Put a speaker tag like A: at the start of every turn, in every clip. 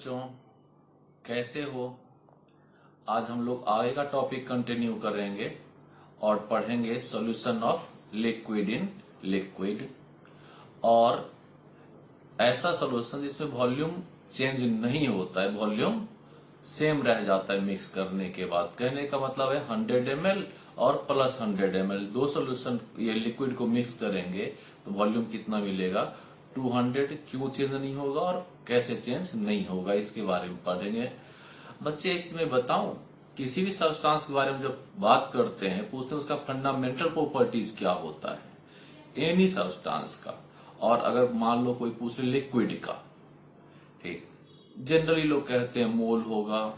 A: बच्चों, कैसे हो? आज हम लोग आगे का टॉपिक कंटिन्यू करेंगे और पढ़ेंगे solution of liquid in liquid, और ऐसा सॉल्यूशन जिसमें वॉल्यूम चेंज नहीं होता है, वॉल्यूम सेम रह जाता है मिक्स करने के बाद। कहने का मतलब है 100 ml और प्लस 100 ml दो सॉल्यूशन ये लिक्विड को मिक्स करेंगे तो वॉल्यूम कितना मिलेगा, 200। क्यों चेंज नहीं होगा और कैसे चेंज नहीं होगा, इसके बारे में पढ़ेंगे। बच्चे इसमें बताऊं, किसी भी सब्सटेंस के बारे में जब बात करते हैं पूछते हैं उसका फंडामेंटल प्रॉपर्टीज क्या होता है एनी सब्सटेंस का। और अगर मान लो कोई पूछ ले लिक्विड का, ठीक, जनरली लोग कहते हैं मोल होगा,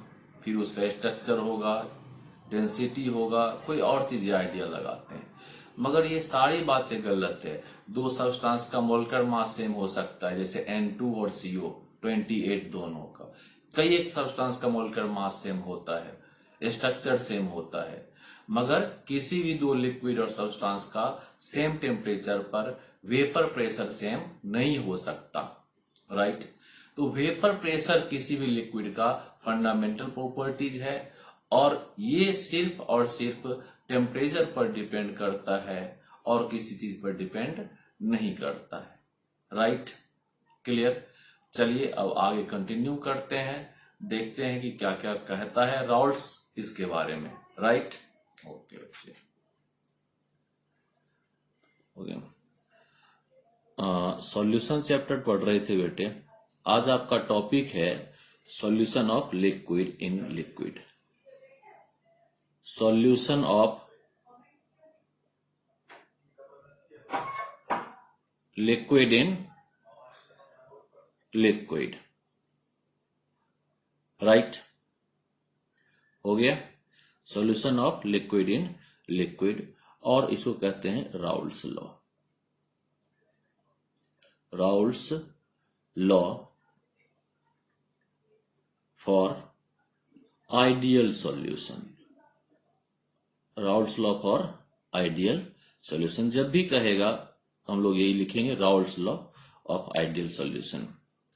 A: फिर उसका स्ट्रक्चर होगा, डेंसिटी होगा, कोई और चीज आइडिया लगाते हैं। मगर ये सारी बातें गलत है। दो सब्सटेंस का मोलर मास सेम हो सकता है, जैसे N2 और CO 28 दोनों का। कई एक सब्सटेंस का मोलर मास सेम होता है, स्ट्रक्चर सेम होता है, मगर किसी भी दो लिक्विड और सब्सटेंस का सेम टेम्परेचर पर वेपर प्रेशर सेम नहीं हो सकता, राइट। तो वेपर प्रेशर किसी भी लिक्विड का फंडामेंटल प्रॉपर्टीज है और ये सिर्फ और सिर्फ टेम्परेचर पर डिपेंड करता है और किसी चीज पर डिपेंड नहीं करता है, राइट। क्लियर? चलिए अब आगे कंटिन्यू करते हैं, देखते हैं कि क्या क्या कहता है राउल्ट्स इसके बारे में, राइट। ओके बच्चे, ओके। सॉल्यूशन चैप्टर पढ़ रहे थे बेटे। आज आपका टॉपिक है solution of liquid in liquid. Solution of liquid in liquid, right. हो गया solution of liquid in liquid, और इसको कहते हैं Raoult's law. Raoult's law for ideal solution. Raoult's law for ideal solution जब भी कहेगा तो हम लोग यही लिखेंगे, Raoult's law of ideal solution,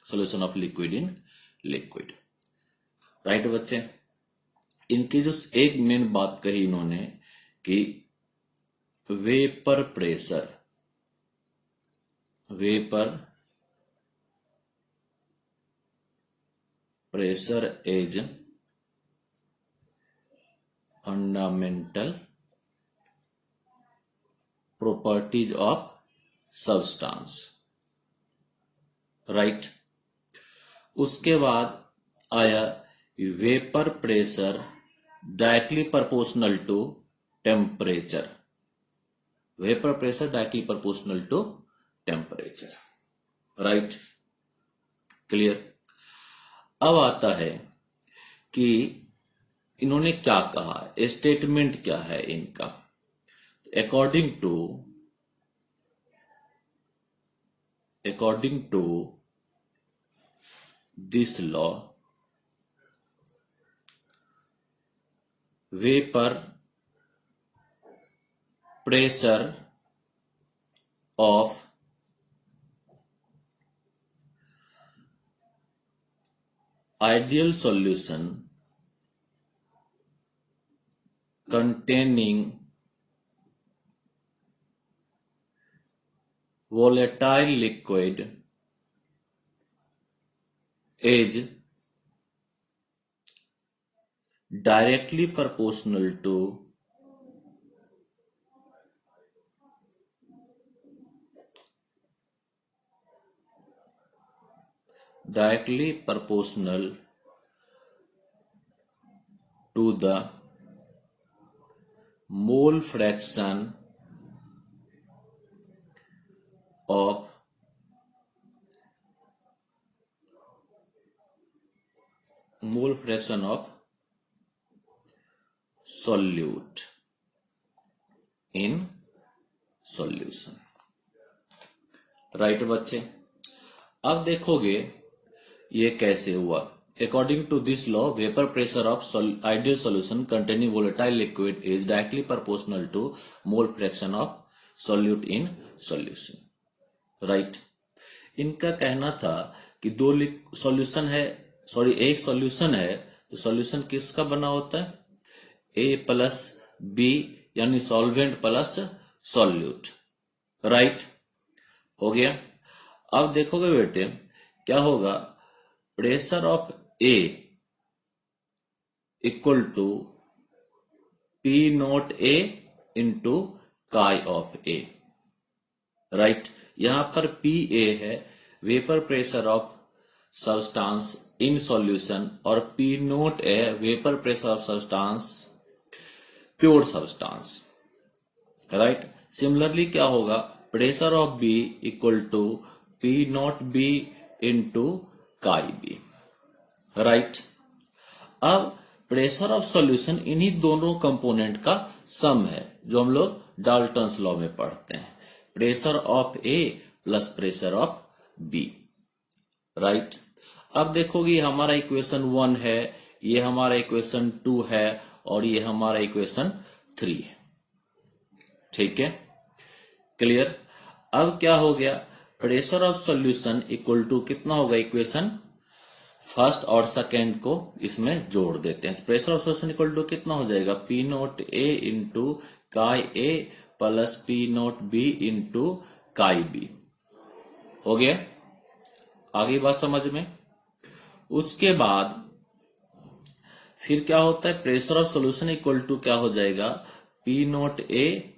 A: solution of liquid in liquid, right बच्चे। इनकी जो एक मेन बात कही इन्होंने कि vapour pressure is fundamental properties of substance, right. उसके बाद आया vapour pressure directly proportional to temperature. Vapour pressure directly proportional to temperature, right. Clear? अब आता है कि इन्होंने क्या कहा, स्टेटमेंट क्या है इनका। According to this law, vapour pressure of ideal solution containing volatile liquid is directly proportional to the mole fraction of solute in solution, right बच्चे। अब देखोगे ये कैसे हुआ। According to this law, vapor pressure of ideal solution containing volatile liquid is directly proportional to mole fraction of solute in solution, right। इनका कहना था कि दो सॉल्यूशन है, सॉरी एक सॉल्यूशन है, तो सॉल्यूशन किसका बना होता है? ए प्लस बी, यानी सॉल्वेंट प्लस सॉल्यूट, राइट। हो गया। अब देखोगे बेटे क्या होगा, pressure of A equal to P note A into chi of A, right. यहां पर पी ए है vapour pressure of substance in solution, और P note A vapour pressure of substance pure substance, right. Similarly क्या होगा, pressure of B equal to P nought B into chi B, right. अब pressure of solution इन्हीं दोनों component का सम है, जो हम लोग डाल्टन्स लॉ में पढ़ते हैं, pressure of A plus pressure of B, right. अब देखोगे हमारा इक्वेशन 1 है, ये हमारा इक्वेशन 2 है, और ये हमारा इक्वेशन 3 है, ठीक है, क्लियर। अब क्या हो गया, pressure of solution equal to कितना होगा, इक्वेशन फर्स्ट और सेकेंड को इसमें जोड़ देते हैं। Pressure of solution equal to कितना हो जाएगा, P note A into chi A plus P note B into chi B. हो गया, आगे बात समझ में। उसके बाद फिर क्या होता है, pressure of solution equal to क्या हो जाएगा, पी नोट ए,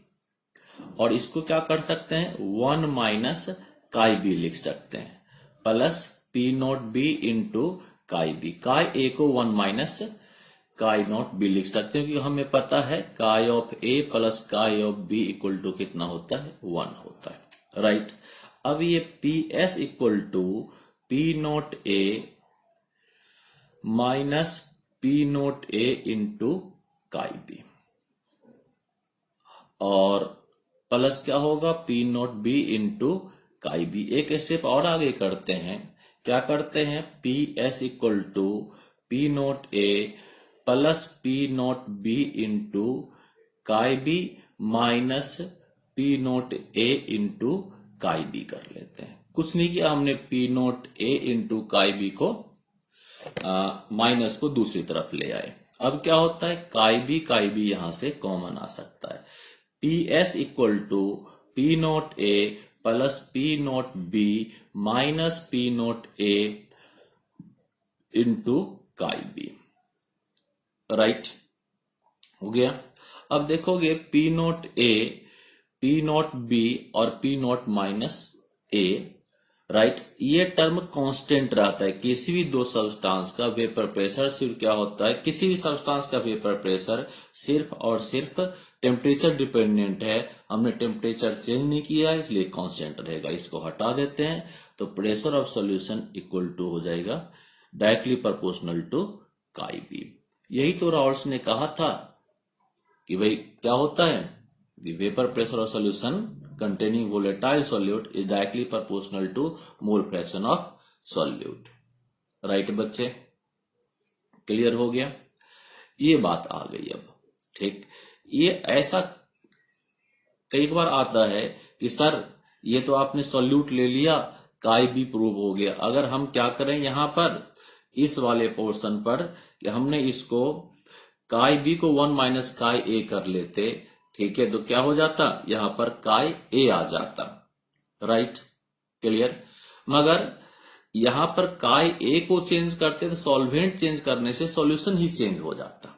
A: और इसको क्या कर सकते हैं, 1 माइनस काई बी लिख सकते हैं, plus P note B into chi B. Chi A को 1 माइनस काई नोट बी लिख सकते हैं, क्योंकि हमें पता है chi of A plus chi of B equal to कितना होता है, 1 होता है, राइट। अब ये P S equal to P note A minus P note A into chi B, और प्लस क्या होगा, P note B into chi B. एक स्टेप और आगे करते हैं, क्या करते हैं, P S equal to P note A plus P note B into chi B minus P note A into chi B कर लेते हैं। कुछ नहीं किया हमने, P note A into chi B को माइनस को दूसरी तरफ ले आए। अब क्या होता है, काई बी यहां से कॉमन आ सकता है। P S equal to P note A plus P note B minus P note A into chi B, right. हो गया। अब देखोगे P note A, P note B और P naught minus A, right. ये term constant रहता है, किसी भी दो सब्सटेंस का वेपर प्रेशर सिर्फ क्या होता है, किसी भी सब्सटेंस का वेपर प्रेशर सिर्फ और सिर्फ टेम्परेचर डिपेंडेंट है। हमने टेम्परेचर चेंज नहीं किया है, इसलिए कांस्टेंट रहेगा। इसको हटा देते हैं तो pressure of solution equal to हो जाएगा directly proportional to chi B. यही तो राउल्स ने कहा था कि भाई क्या होता है, the vapour pressure of solution containing volatile solute is directly proportional to mole fraction of solute, right बच्चे, क्लियर हो गया, ये बात आ गई। अब ठीक, ये ऐसा कई बार आता है कि सर ये तो आपने सॉल्यूट ले लिया, काई भी प्रूव हो गया। अगर हम क्या करें यहां पर इस वाले पोर्शन पर कि हमने इसको काई बी को 1 माइनस काई ए कर लेते, ठीक है, तो क्या हो जाता, यहां पर काई ए आ जाता, राइट, क्लियर। मगर यहां पर काई ए को चेंज करते तो सॉल्वेंट चेंज करने से सॉल्यूशन ही चेंज हो जाता।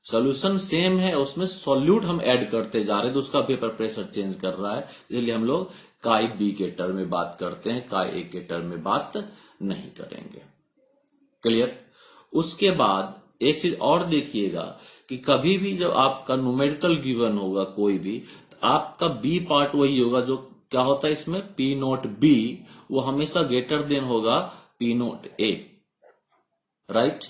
A: सॉल्यूशन सेम है, उसमें सॉल्यूट हम ऐड करते जा रहे हैं तो उसका वेपर प्रेशर चेंज कर रहा है, इसलिए हम लोग काई बी के टर्म में बात करते हैं, काई ए के टर्म में बात नहीं करेंगे, क्लियर। उसके बाद एक चीज और देखिएगा कि कभी भी जब आपका न्यूमेरिकल गिवन होगा कोई भी, तो आपका बी पार्ट वही होगा जो क्या होता है इसमें, पी नोट बी, वो हमेशा ग्रेटर देन होगा पी नोट ए, राइट।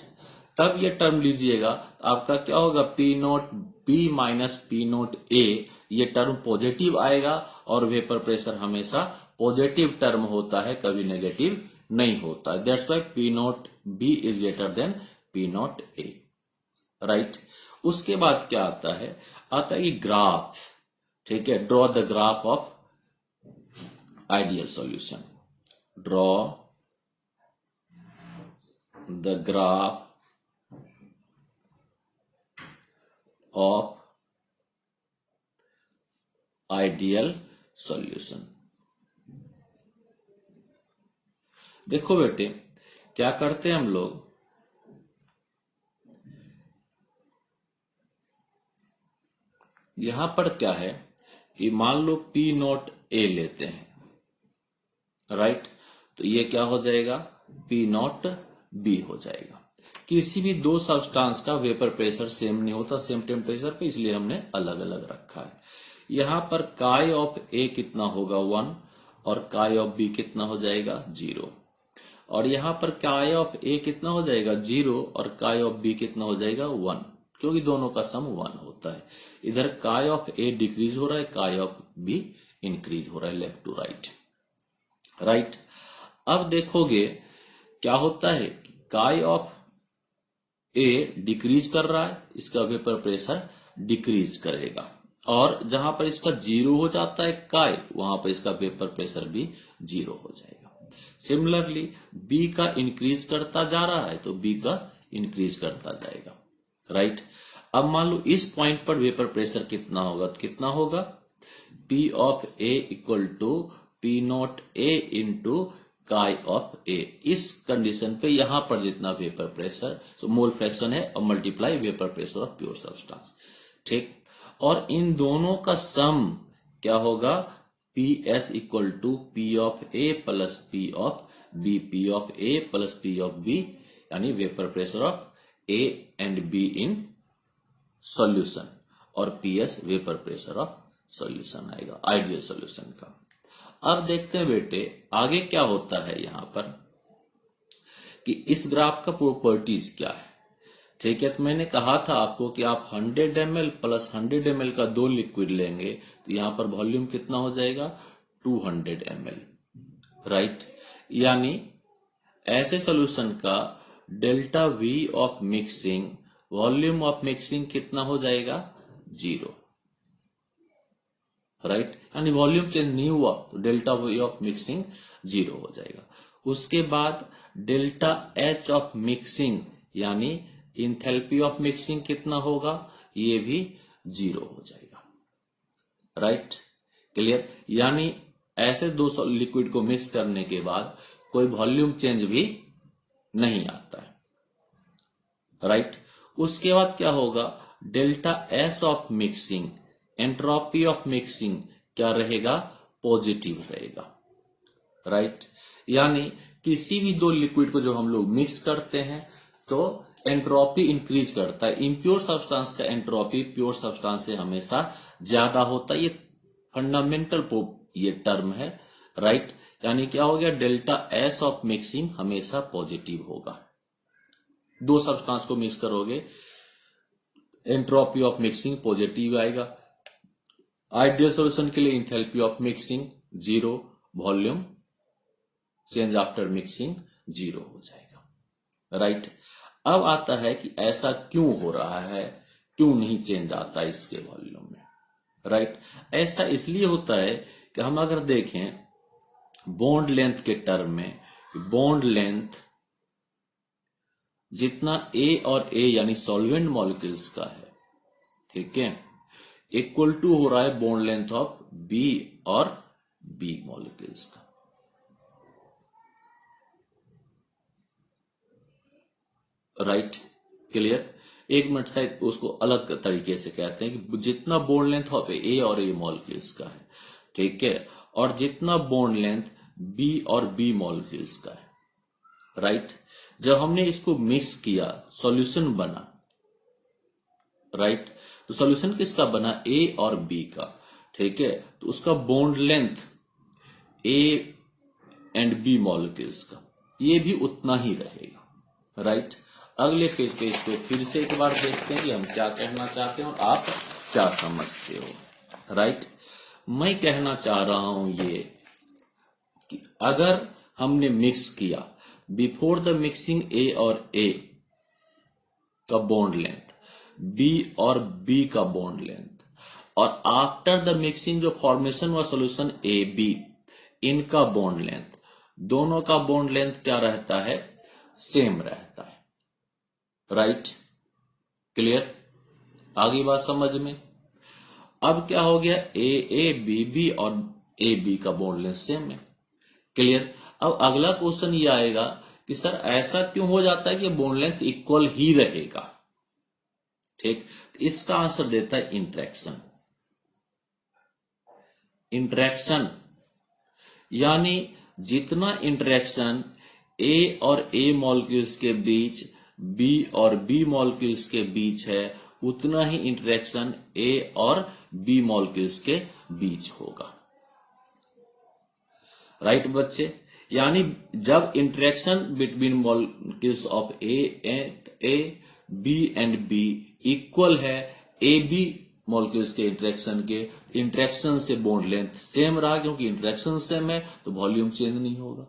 A: तब ये टर्म लीजिएगा, आपका क्या होगा, P note B minus P note A, ये टर्म पॉजिटिव आएगा, और वेपर प्रेशर हमेशा पॉजिटिव टर्म होता है, कभी नेगेटिव नहीं होता। That's why P note B is greater than P nought A, right. उसके बाद क्या आता है, ये ग्राफ, ठीक है, draw the graph of ideal solution, draw the graph of ideal solution। देखो बेटे, क्या करते हैं हम लोग, यहां पर क्या है कि मान लो P नॉट A लेते हैं, राइट, तो ये क्या हो जाएगा, P नॉट B हो जाएगा। किसी भी दो सब्सटेंस का वेपर प्रेशर सेम नहीं होता सेम टेम्परेचर पे, इसलिए हमने अलग अलग रखा है। यहां पर काई ऑफ A कितना होगा 1 और काई ऑफ B कितना हो जाएगा 0, और यहां पर काई ऑफ A कितना हो जाएगा 0 और काई ऑफ B कितना हो जाएगा 1, क्योंकि दोनों का सम 1 होता है। इधर काई ऑफ A डिक्रीज हो रहा है, काई ऑफ B इंक्रीज हो रहा है, लेफ्ट टू राइट, राइट। अब देखोगे क्या होता है, काई ऑफ A डिक्रीज कर रहा है, इसका वेपर प्रेशर डिक्रीज करेगा, और जहां पर इसका 0 हो जाता है काई, वहां पर इसका वेपर प्रेशर भी 0 हो जाएगा। सिमिलरली B का इंक्रीज करता जा रहा है तो B का इंक्रीज करता जाएगा, राइट। अब मान लो इस पॉइंट पर वेपर प्रेशर कितना होगा, तो कितना होगा P of A equal to P naught A into chi of A। इस कंडीशन पे यहां पर जितना वेपर प्रेशर तो मोल फ्रैक्शन है और multiply vapour pressure of pure substance, ठीक। और इन दोनों का सम क्या होगा, PS equal to P of A plus P of B, P of A plus P of B, यानी vapour pressure of A and B in solution, और PS vapour pressure of solution आएगा, ideal solution का। अब देखते हैं बेटे आगे क्या होता है यहां पर कि इस ग्राफ का प्रॉपर्टीज क्या है, ठीक है। तो मैंने कहा था आपको कि आप 100 ml प्लस 100 ml का दो लिक्विड लेंगे तो यहां पर वॉल्यूम कितना हो जाएगा 200 ml, राइट। यानी ऐसे सॉल्यूशन का delta V of mixing, volume of mixing कितना हो जाएगा 0, राइट। यानी वॉल्यूम चेंज नहीं हुआ तो डेल्टा V ऑफ मिक्सिंग 0 हो जाएगा। उसके बाद डेल्टा H ऑफ मिक्सिंग यानी इंथैल्पी ऑफ मिक्सिंग कितना होगा, ये भी 0 हो जाएगा, राइट, क्लियर। यानी ऐसे दो लिक्विड को मिक्स करने के बाद कोई वॉल्यूम चेंज भी नहीं आता है, राइट। उसके बाद क्या होगा, delta S of mixing, entropy of mixing क्या रहेगा, पॉजिटिव रहेगा, राइट। यानी किसी भी दो लिक्विड को जो हम लोग मिक्स करते हैं तो एंट्रोपी इंक्रीज करता है। इम्प्योर सब्सटेंस का एंट्रोपी प्योर सब्सटेंस से हमेशा ज्यादा होता है, ये फंडामेंटल ये टर्म है, राइट। यानी क्या हो गया, डेल्टा S ऑफ मिक्सिंग हमेशा पॉजिटिव होगा। दो सब्सटेंस को मिक्स करोगे एंट्रोपी ऑफ मिक्सिंग पॉजिटिव आएगा। आइडियल सॉल्यूशन के लिए enthalpy of mixing 0, volume change after mixing 0 हो जाएगा, राइट। अब आता है कि ऐसा क्यों हो रहा है, क्यों नहीं चेंज आता इसके वॉल्यूम में, राइट। ऐसा इसलिए होता है कि हम अगर देखें बॉन्ड लेंथ के टर्म में, बॉन्ड लेंथ जितना A और A यानी सॉल्वेंट मॉलिक्यूल्स का है, ठीक है, इक्वल टू हो रहा है बॉन्ड लेंथ ऑफ B और B मॉलिक्यूल्स का, राइट, क्लियर। एक मिनट शायद उसको अलग तरीके से कहते हैं कि जितना बॉन्ड लेंथ ऑफ A और A मॉलिक्यूल्स का है, ठीक है, और जितना बॉन्ड लेंथ B और B मॉलिक्यूल्स का है, राइट। जब हमने इसको मिक्स किया सॉल्यूशन बना, राइट, तो सॉल्यूशन किसका बना, A और B का, ठीक है। तो उसका bond length A and B molecules का ये भी उतना ही रहेगा, राइट। अगले पेज पे इसको फिर से एक बार देखते हैं कि हम क्या कहना चाहते हैं और आप क्या समझते हो, राइट। मैं कहना चाह रहा हूं ये कि अगर हमने मिक्स किया, बिफोर द मिक्सिंग A और A का बॉन्ड लेंथ, B और B का बॉन्ड लेंथ, और आफ्टर द मिक्सिंग जो फॉर्मेशन हुआ सॉल्यूशन AB, इनका बॉन्ड लेंथ, दोनों का बॉन्ड लेंथ क्या रहता है सेम रहता है। राइट, क्लियर, आगे बात समझ में। अब क्या हो गया, ए बी बी और ए बी का बॉन्ड लेंथ सेम है। क्लियर। अब अगला क्वेश्चन ये आएगा कि सर ऐसा क्यों हो जाता है कि बॉन्ड लेंथ इक्वल ही रहेगा। ठीक, इसका आंसर देता है इंटरेक्शन। इंटरेक्शन यानी जितना इंटरेक्शन ए और ए मॉलिक्यूल्स के बीच, बी और बी मॉलिक्यूल्स के बीच है, उतना ही इंटरेक्शन ए और बी मॉलिक्यूल्स के बीच होगा। राइट बच्चे, यानी जब interaction between molecules of A and A, B and B equal है, ए बी मॉलिक्यूल्स के इंटरेक्शन से बॉन्ड लेंथ सेम रहा, क्योंकि इंटरेक्शन सेम है तो वॉल्यूम चेंज नहीं होगा,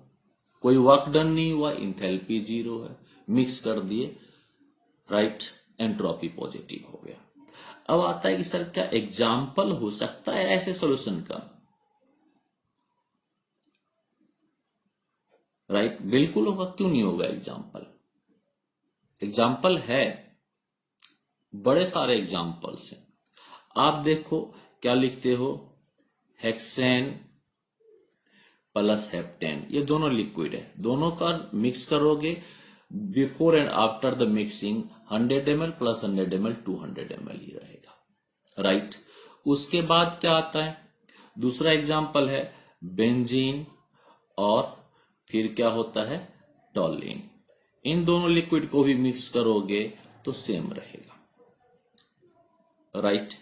A: कोई वर्क डन नहीं हुआ, इंथैल्पी 0 है, मिक्स कर दिए, राइट, एंट्रोपी पॉजिटिव हो गया। अब आता है कि सर क्या एग्जाम्पल हो सकता है ऐसे सॉल्यूशन का। राइट, बिल्कुल होगा, क्यों नहीं होगा एग्जाम्पल। एग्जाम्पल है, बड़े सारे एग्जाम्पल्स हैं। आप देखो क्या लिखते हो, हेक्सेन प्लस हेप्टेन, ये दोनों लिक्विड है, दोनों का मिक्स करोगे, before and after the mixing 100 ml plus 100 ml 200 ml ही रहेगा। राइट, उसके बाद क्या आता है, दूसरा एग्जाम्पल है बेंजीन और फिर क्या होता है टॉलिन। इन दोनों लिक्विड को भी मिक्स करोगे तो सेम रहेगा। Right,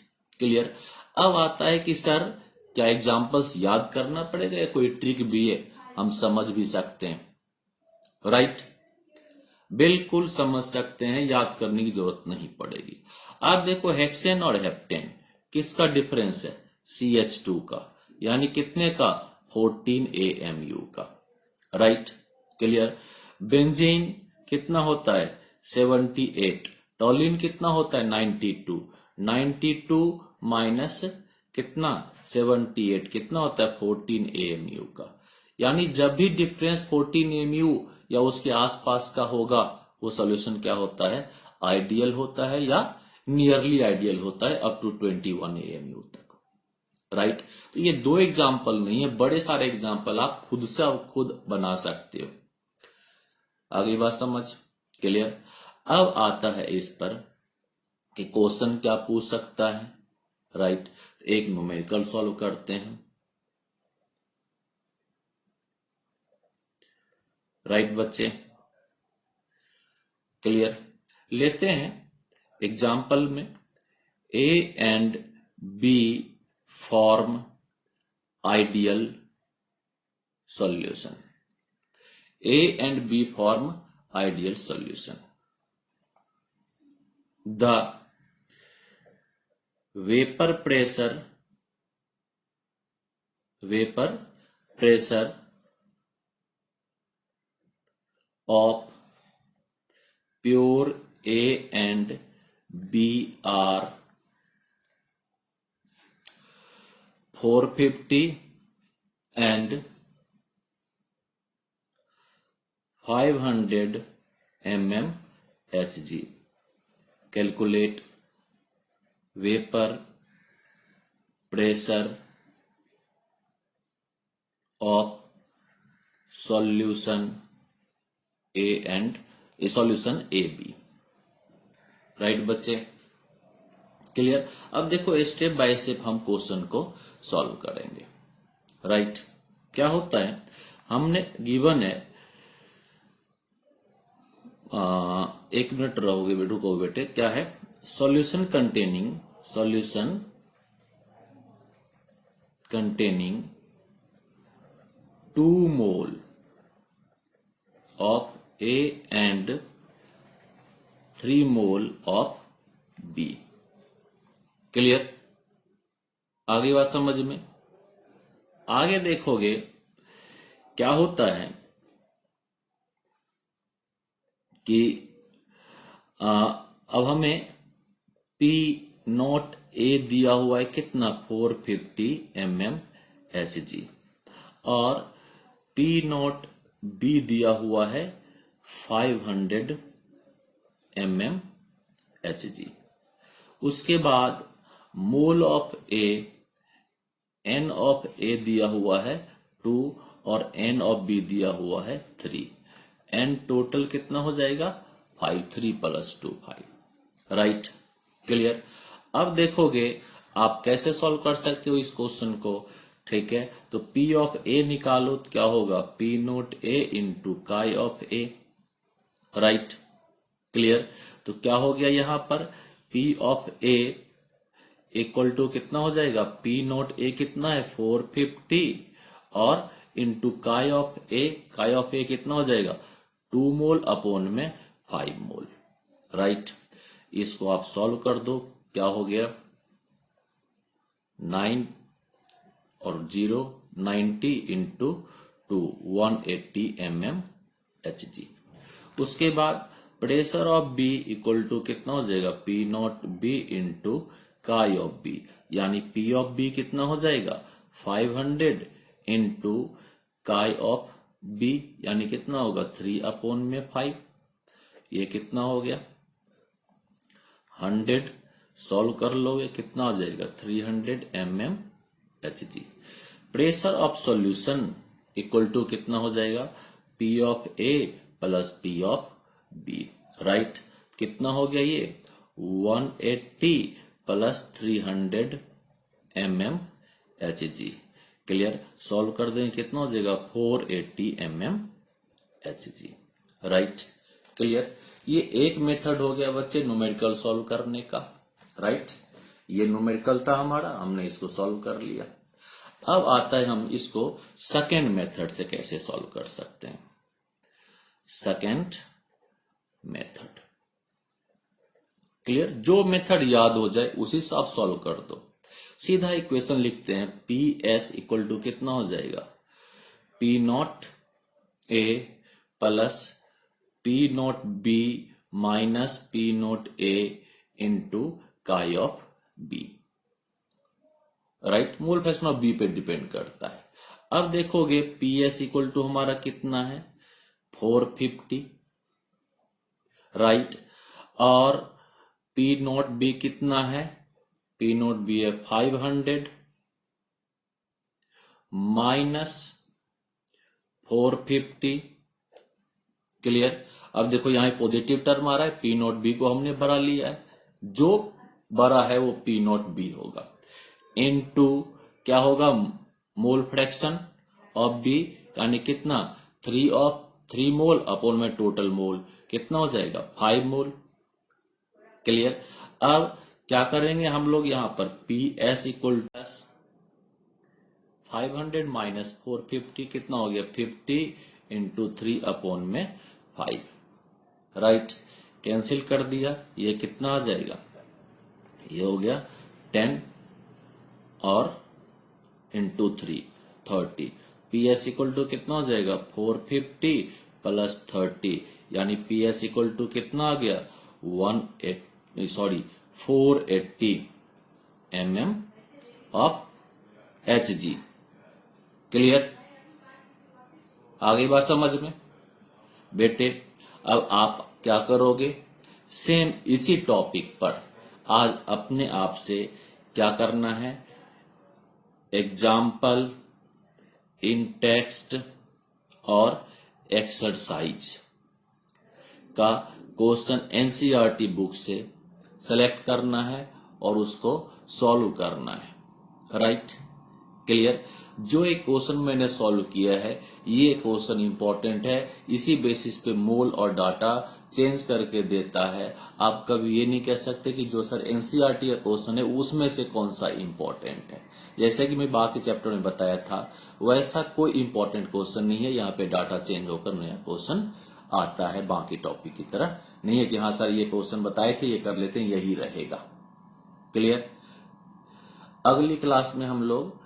A: clear. अब आता है कि सर क्या एग्जाम्पल्स याद करना पड़ेगा या कोई ट्रिक भी है, हम समझ भी सकते हैं। राइट, बिल्कुल समझ सकते हैं, याद करने की जरूरत नहीं पड़ेगी। आप देखो हेक्सेन और हेप्टेन, किसका डिफरेंस है, CH2 का, यानी कितने का, 14 AMU का। Right, clear. बेंजीन कितना होता है, 78, टॉलिन कितना होता है, 92 माइनस कितना, 78 कितना होता है, 14 AMU का। यानी जब भी डिफरेंस 14 AMU या उसके आसपास का होगा, वो सॉल्यूशन क्या होता है, आइडियल होता है या नियरली आइडियल होता है, अप टू 21 AMU तक। राइट, तो ये दो एग्जाम्पल नहीं है, बड़े सारे एग्जाम्पल आप खुद से खुद बना सकते हो। आगे बात समझ, क्लियर। अब आता है इस पर कि क्वेश्चन क्या पूछ सकता है। राइट, एक न्यूमेरिकल सॉल्व करते हैं। राइट बच्चे, क्लियर। लेते हैं एग्जाम्पल में A and B form ideal solution. A and B form ideal solution. The vapor pressure of pure A and B are 450 and 500 mmHg. Calculate vapor pressure of solution solution AB. Right बच्चे, clear. अब देखो step by step हम question को solve करेंगे। Right, क्या होता है, हमने गिवन है, एक मिनट रहोगे, रुको बेटे, क्या है, solution containing 2 mole of A and 3 mole of B। Clear, आगे बात समझ में। आगे देखोगे क्या होता है कि अब हमें P0A दिया हुआ है कितना, 450 mmHg, और P0B दिया हुआ है 500 mm Hg। उसके बाद mole of A, N of A दिया हुआ है 2 और एन ऑफ बी दिया हुआ है 3। एन टोटल कितना हो जाएगा 5, 3 + 2 5। Right, clear. अब देखोगे आप कैसे सॉल्व कर सकते हो इस क्वेश्चन को। ठीक है, तो P ऑफ ए निकालो, क्या होगा P naught A into chi of A. Right, clear. तो क्या हो गया यहां पर P of A equal to कितना हो जाएगा, P नोट ए कितना है 450 और इंटू काई ऑफ ए कितना हो जाएगा 2 मोल अपॉन में 5 मोल। राइट, इसको आप सॉल्व कर दो, क्या हो गया 9 और 0 90 इंटू 2 180 mm Hg। उसके बाद pressure of B equal to कितना हो जाएगा P not B into chi of B, यानी P ऑफ बी कितना हो जाएगा 500 इंटू काई ऑफ बी, यानी कितना होगा 3 अपॉन में 5। ये कितना हो गया 100, सॉल्व कर लोगे कितना हो जाएगा 300 mm Hg। Pressure of solution equal to कितना हो जाएगा P of A plus P of B. Right, कितना हो गया ये 180 plus 300 mm Hg। Clear, solve कर देंगे कितना हो जाएगा 480 mm Hg। Right, clear. ये एक मेथड हो गया बच्चे न्यूमेरिकल सॉल्व करने का। राइट, ये न्यूमेरिकल था हमारा, हमने इसको सॉल्व कर लिया। अब आता है हम इसको सेकेंड मेथड से कैसे सॉल्व कर सकते हैं। सेकेंड मेथड, क्लियर, जो मेथड याद हो जाए उसी से आप सॉल्व कर दो। सीधा इक्वेशन लिखते हैं पी एस इक्वल टू कितना हो जाएगा P nought A plus P not B minus P nought A into chi of B. Right, mole fraction of B पे डिपेंड करता है। अब देखोगे पी एस इक्वल टू हमारा कितना है 450। राइट, और P नॉट बी कितना है P नॉट बी है 500 माइनस 450। क्लियर। अब देखो यहां पॉजिटिव टर्म आ रहा है, P नॉट बी को हमने भरा लिया है, जो बड़ा है वो P नॉट बी होगा, इनटू क्या होगा मोल फ्रैक्शन ऑफ बी, यानी कितना 3 मोल अपॉन में टोटल मोल कितना हो जाएगा 5 मोल। क्लियर। अब क्या करेंगे हम लोग यहां पर P S equal to 500 minus 450 कितना हो गया 50 इंटू 3 अपॉन में 5। राइट, कैंसिल कर दिया, ये कितना आ जाएगा, ये हो गया 10 और into 3 30। P S equal to कितना हो जाएगा 450 प्लस 30, यानी पी एस इक्वल टू कितना आ गया 480 mm ऑफ Hg। क्लियर, आ गई बात समझ में बेटे। अब आप क्या करोगे, सेम इसी टॉपिक पर आज अपने आप से क्या करना है, एग्जाम्पल इन टेक्स्ट और एक्सरसाइज का क्वेश्चन एनसीईआरटी बुक से सेलेक्ट करना है और उसको सॉल्व करना है। Right, clear. जो एक क्वेश्चन मैंने सॉल्व किया है ये क्वेश्चन इंपॉर्टेंट है, इसी बेसिस पे मोल और डाटा चेंज करके देता है। आप कभी ये नहीं कह सकते कि जो सर एनसीईआरटी का क्वेश्चन है उसमें से कौन सा इंपॉर्टेंट है। जैसे कि मैं बाकी चैप्टर में बताया था वैसा कोई इंपॉर्टेंट क्वेश्चन नहीं है, यहाँ पे डाटा चेंज होकर नया क्वेश्चन आता है, बाकी टॉपिक की तरह नहीं है कि हाँ सर ये क्वेश्चन बताए थे ये कर लेते हैं यही रहेगा। क्लियर। अगली क्लास में हम लोग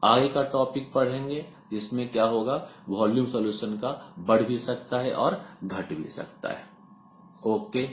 A: आगे का टॉपिक पढ़ेंगे जिसमें क्या होगा वॉल्यूम सॉल्यूशन का बढ़ भी सकता है और घट भी सकता है। ओके।